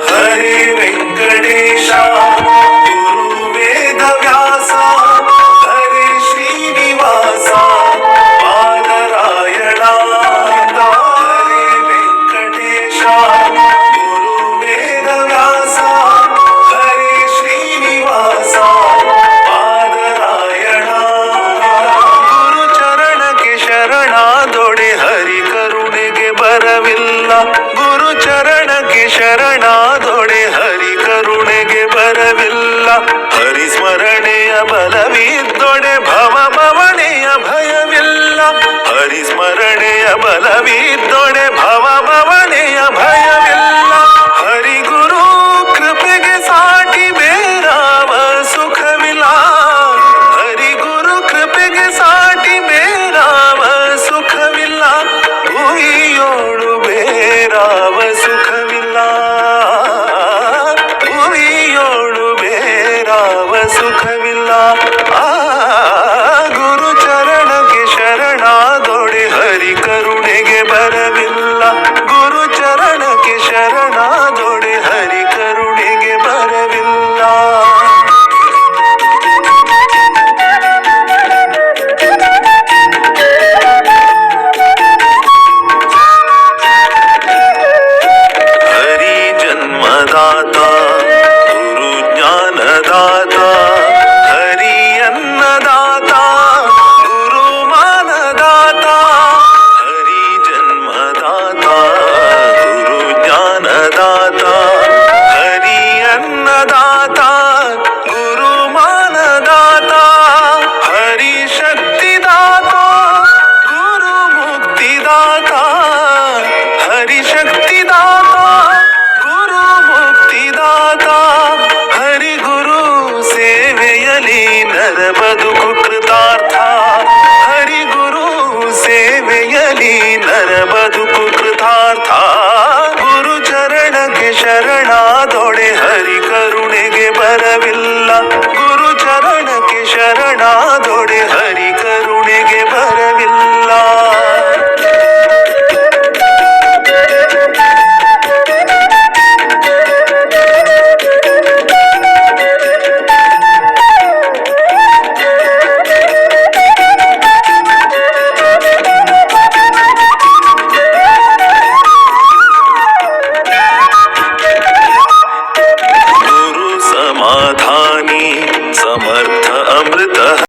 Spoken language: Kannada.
ಹರಿ ವೆಂಕಟೇಶ ಗುರು ವೇದ ವ್ಯಾಸ ಹರಿ ಶ್ರೀನಿವಾಸ ಪಾದರಾಯಣ. ಹರಿ ವೆಂಕಟೇಶ ಗುರು ವೇದ ವ್ಯಾಸ ಹರಿ ಶ್ರೀನಿವಾಸ ಪಾದರಾಯಣ. ಗುರು ಚರಣಕ್ಕೆ ಶರಣಾದೊಡೆ ಹರಿ ಕರುಣೆಗೆ ಬರವಿಲ್ಲ. ಗುರು ಚರಣಕ್ಕೆ ಶರಣಾದೊಡೆ ಹರಿ ಕರುಣೆಗೆ ಬರವಿಲ್ಲ. ಹರಿ ಸ್ಮರಣೆಯ ಬಲವಿದ್ದೊಡೆ ಭವ ಭವಣೆಯ ಭಯವಿಲ್ಲ. ಹರಿ ಸ್ಮರಣೆಯ ಬಲವಿದ್ದೊಡೆ ಭವ ಭವಣೆಯ ಭಯವಿಲ್ಲ. ಹರಿ ಗುರು ಕೃಪೆಗೆ ಸಾಟಿ ಬೇರಾವ ಸುಖವಿಲ್ಲ. ಹರಿ ಗುರು ಕೃಪೆಗೆ ಸಾಟಿ ಬೇರಾವ ಸುಖವಿಲ್ಲ. ಭುವಿಯೋಳು ಬೇರಾವ ಸುಖ